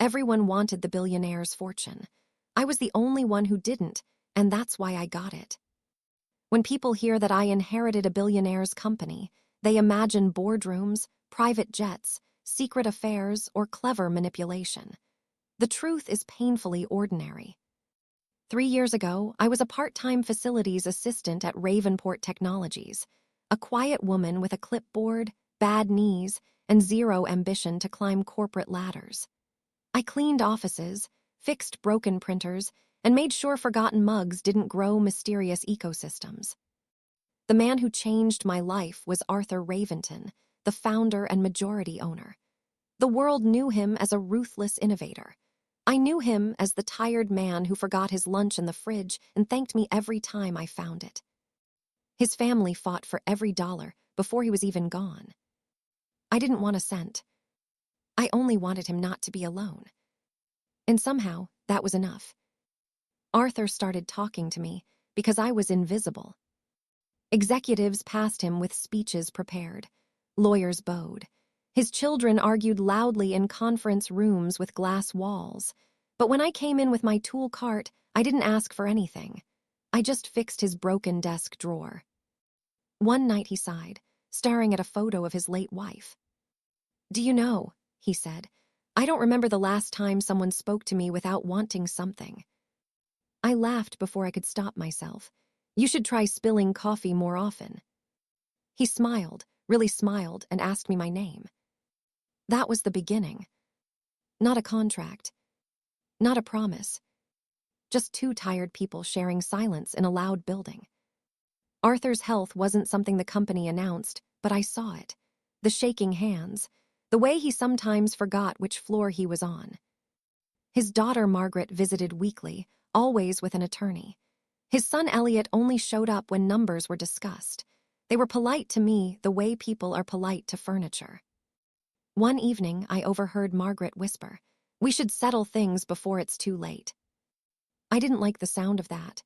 Everyone wanted the billionaire's fortune. I was the only one who didn't, and that's why I got it. When people hear that I inherited a billionaire's company, they imagine boardrooms, private jets, secret affairs, or clever manipulation. The truth is painfully ordinary. 3 years ago, I was a part-time facilities assistant at Raventon Technologies, a quiet woman with a clipboard, bad knees, and zero ambition to climb corporate ladders. I cleaned offices, fixed broken printers, and made sure forgotten mugs didn't grow mysterious ecosystems. The man who changed my life was Arthur Raventon, the founder and majority owner. The world knew him as a ruthless innovator. I knew him as the tired man who forgot his lunch in the fridge and thanked me every time I found it. His family fought for every dollar before he was even gone. I didn't want a cent. I only wanted him not to be alone. And somehow, that was enough. Arthur started talking to me because I was invisible. Executives passed him with speeches prepared. Lawyers bowed. His children argued loudly in conference rooms with glass walls. But when I came in with my tool cart, I didn't ask for anything. I just fixed his broken desk drawer. One night he sighed, staring at a photo of his late wife. "Do you know," he said, "I don't remember the last time someone spoke to me without wanting something." I laughed before I could stop myself. "You should try spilling coffee more often." He smiled, really smiled, and asked me my name. That was the beginning. Not a contract. Not a promise. Just two tired people sharing silence in a loud building. Arthur's health wasn't something the company announced, but I saw it. The shaking hands, the way he sometimes forgot which floor he was on. His daughter Margaret visited weekly, always with an attorney. His son Elliot only showed up when numbers were discussed. They were polite to me the way people are polite to furniture. One evening, I overheard Margaret whisper, "We should settle things before it's too late." I didn't like the sound of that.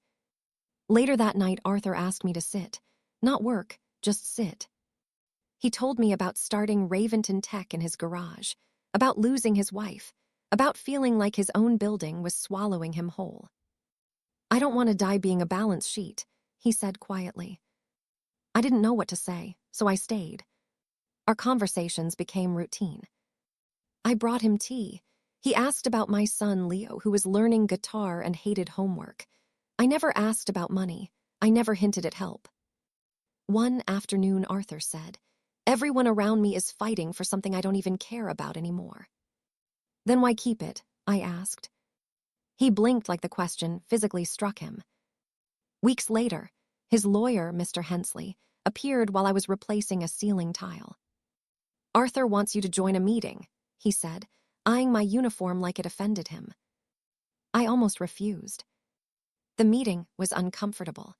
Later that night, Arthur asked me to sit. Not work, just sit. He told me about starting Raventon Tech in his garage, about losing his wife, about feeling like his own building was swallowing him whole. "I don't want to die being a balance sheet," he said quietly. I didn't know what to say, so I stayed. Our conversations became routine. I brought him tea. He asked about my son Leo, who was learning guitar and hated homework. I never asked about money. I never hinted at help. One afternoon, Arthur said, "Everyone around me is fighting for something I don't even care about anymore." "Then why keep it?" I asked. He blinked like the question physically struck him. Weeks later, his lawyer, Mr. Hensley, appeared while I was replacing a ceiling tile. "Arthur wants you to join a meeting," he said, eyeing my uniform like it offended him. I almost refused. The meeting was uncomfortable.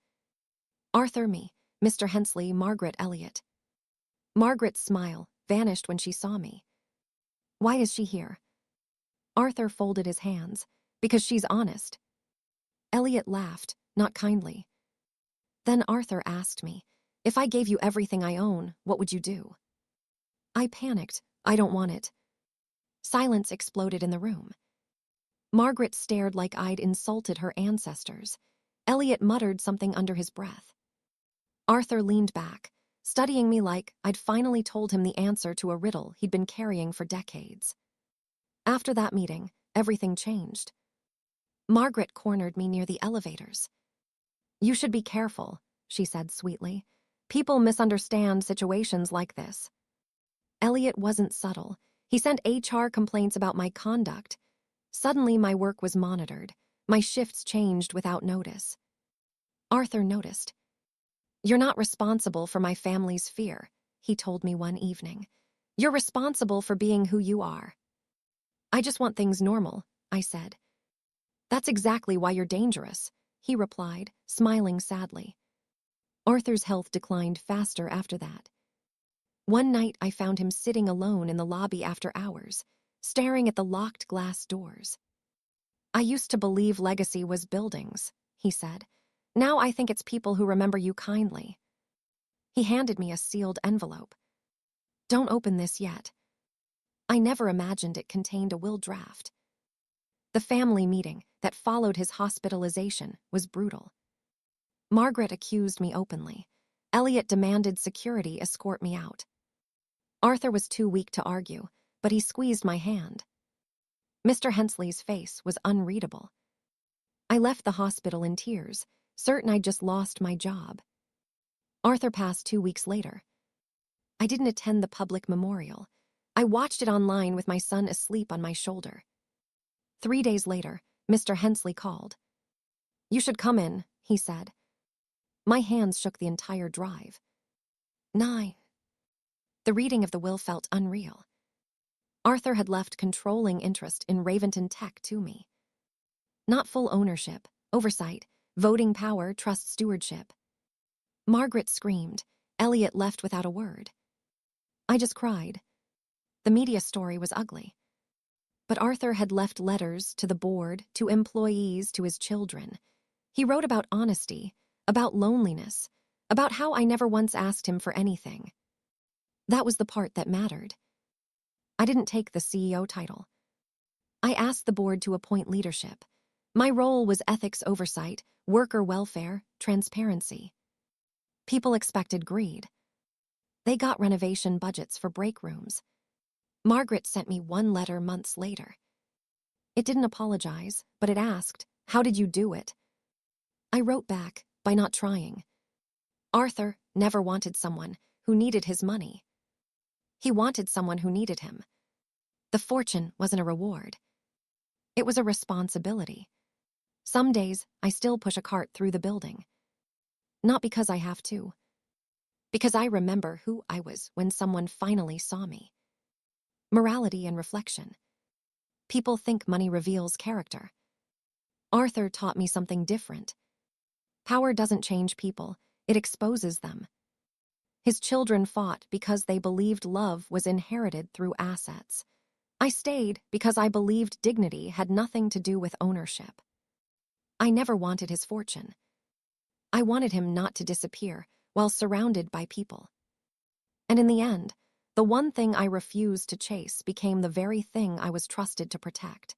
Arthur, me, Mr. Hensley, Margaret, Elliot. Margaret's smile vanished when she saw me. "Why is she here?" Arthur folded his hands. "Because she's honest." Elliot laughed, not kindly. Then Arthur asked me, "If I gave you everything I own, what would you do?" I panicked. "I don't want it." Silence exploded in the room. Margaret stared like I'd insulted her ancestors. Elliot muttered something under his breath. Arthur leaned back, studying me like I'd finally told him the answer to a riddle he'd been carrying for decades. After that meeting, everything changed. Margaret cornered me near the elevators. "You should be careful," she said sweetly. "People misunderstand situations like this." Elliot wasn't subtle. He sent HR complaints about my conduct. Suddenly, my work was monitored. My shifts changed without notice. Arthur noticed. "You're not responsible for my family's fear," he told me one evening. "You're responsible for being who you are." "I just want things normal," I said. "That's exactly why you're dangerous," he replied, smiling sadly. Arthur's health declined faster after that. One night, I found him sitting alone in the lobby after hours, staring at the locked glass doors. "I used to believe legacy was buildings," he said. "Now I think it's people who remember you kindly." He handed me a sealed envelope. "Don't open this yet." I never imagined it contained a will draft. The family meeting that followed his hospitalization was brutal. Margaret accused me openly. Elliot demanded security escort me out. Arthur was too weak to argue, but he squeezed my hand. Mr. Hensley's face was unreadable. I left the hospital in tears, certain I'd just lost my job. Arthur passed 2 weeks later. I didn't attend the public memorial. I watched it online with my son asleep on my shoulder. 3 days later, Mr. Hensley called. "You should come in," he said. My hands shook the entire drive. Nye. The reading of the will felt unreal. Arthur had left controlling interest in Raventon Tech to me. Not full ownership, oversight, voting power, trust stewardship. Margaret screamed. Elliot left without a word. I just cried. The media story was ugly. But Arthur had left letters to the board, to employees, to his children. He wrote about honesty, about loneliness, about how I never once asked him for anything. That was the part that mattered. I didn't take the CEO title. I asked the board to appoint leadership. My role was ethics oversight, worker welfare, transparency. People expected greed. They got renovation budgets for break rooms. Margaret sent me one letter months later. It didn't apologize, but it asked, "How did you do it?" I wrote back, "By not trying." Arthur never wanted someone who needed his money. He wanted someone who needed him. The fortune wasn't a reward. It was a responsibility. Some days, I still push a cart through the building. Not because I have to. Because I remember who I was when someone finally saw me. Morality and reflection. People think money reveals character. Arthur taught me something different. Power doesn't change people, it exposes them. His children fought because they believed love was inherited through assets. I stayed because I believed dignity had nothing to do with ownership. I never wanted his fortune. I wanted him not to disappear while surrounded by people. And in the end, the one thing I refused to chase became the very thing I was trusted to protect.